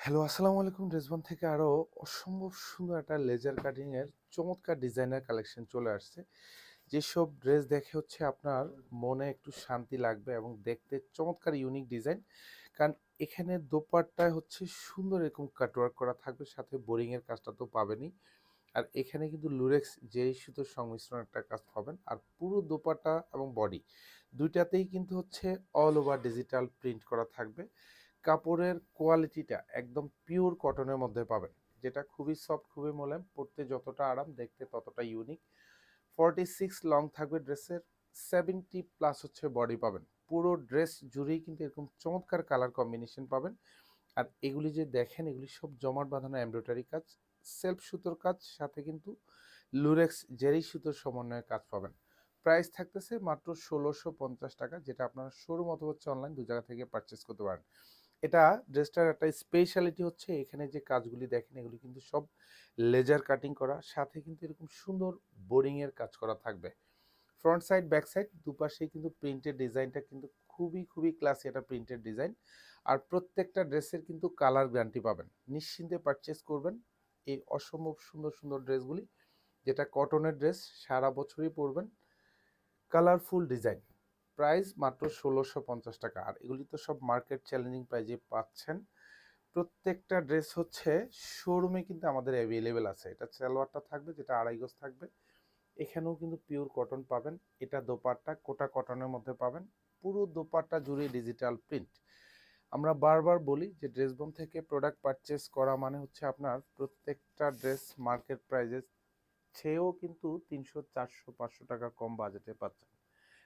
Hello, আসসালামু আলাইকুম। ড্রেসবন থেকে আরও অসম্ভব সুন্দর একটা লেজার কাটিংয়ের চমৎকার ডিজাইনের কালেকশন চলে আসছে। যেসব ড্রেস দেখে হচ্ছে আপনার মনে একটু শান্তি লাগবে এবং দেখতে চমৎকার ইউনিক ডিজাইন। কারণ এখানে দোপাট্টায় হচ্ছে সুন্দর এরকম কাটওয়ার্ক করা থাকবে, সাথে বোরিংয়ের কাজটা তো পাবেনই। আর এখানে কিন্তু লুরেক্স যেই সুতোর সংমিশ্রণ একটা কাজ পাবেন। আর পুরো দোপাট্টা এবং বডি দুইটাতেই কিন্তু হচ্ছে অল ওভার ডিজিটাল প্রিন্ট করা থাকবে। কাপড়ের কোয়ালিটিটা একদম পিওর কটনের মধ্যে পাবেন, যেটা খুবই সফট, খুবই মোলায়েম, পরতে যতটা আরাম, দেখতে ততটা ইউনিক। 46 লং থাকবে ড্রেসের, 70 প্লাস হচ্ছে বডি পাবেন। পুরো ড্রেস জুড়েই কিন্তু এরকম চমৎকার কালার কম্বিনেশন পাবেন। আর এগুলি যে দেখেন, এগুলি সব জমাট বাঁধানো এমব্রয়ডারি কাজ, সেলফ সুতোর কাজ, সাথে কিন্তু লুরেক্স জেরি সুতোর সমন্বয়ে কাজ পাবেন। প্রাইস থাকতেছে মাত্র ১৬৫০ টাকা, যেটা আপনারা শোরুম অথবা হচ্ছে অনলাইন দু জায়গা থেকে পারচেস করতে পারেন। এটা ড্রেসটার একটা স্পেশালিটি হচ্ছে এখানে যে কাজগুলি দেখেন, এগুলি কিন্তু সব লেজার কাটিং করা, সাথে কিন্তু এরকম সুন্দর বোরিং এর কাজ করা থাকবে। ফ্রন্ট সাইড ব্যাক সাইড দুপাশেই কিন্তু প্রিন্টের ডিজাইনটা কিন্তু খুবই খুবই ক্লাসি একটা প্রিন্টের ডিজাইন। আর প্রত্যেকটা ড্রেসের কিন্তু কালার গ্যারান্টি পাবেন, নিশ্চিন্তে পারচেস করবেন এই অসম্ভব সুন্দর সুন্দর ড্রেসগুলি, যেটা কটনের ড্রেস, সারা বছরই পরবেন, কালারফুল ডিজাইন। প্রাইস মাত্র ১৬৫০ টাকা। আর এগুলি তো সব মার্কেট চ্যালেঞ্জিং প্রাইজে পাচ্ছেন। প্রত্যেকটা ড্রেস হচ্ছে শোরুমে কিন্তু আমাদের অ্যাভেলেবেল আছে। এটা সালোয়ারটা থাকবে, যেটা আড়াই গজ থাকবে। এখানেও কিন্তু পিওর কটন পাবেন। এটা দোপাট্টা কোটা কটনের মধ্যে পাবেন। পুরো দোপাট্টা জুড়ে ডিজিটাল প্রিন্ট। আমরা বারবার বলি যে ড্রেসবন থেকে প্রোডাক্ট পারচেস করা মানে হচ্ছে আপনার প্রত্যেকটা ড্রেস মার্কেট প্রাইজের চেয়েও কিন্তু ৩০০, ৪০০, ৫০০ টাকা কম বাজেটে পাচ্ছেন।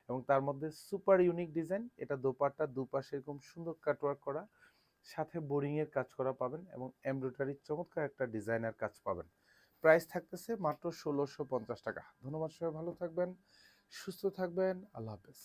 এবং তার মধ্যে সুপার ইউনিক ডিজাইন। এটা দোপাট্টা দুপাশে এরকম সুন্দর কাটওয়ার্ক করা, সাথে বোরিং এর কাজ করা পাবেন এবং এমব্রয়ডারির চমৎকার একটা ডিজাইনার কাজ পাবেন। প্রাইস থাকতেছে মাত্র ১৬৫০ টাকা। ধন্যবাদ, সবাই ভালো থাকবেন, সুস্থ থাকবেন, আল্লাহ হাফেজ।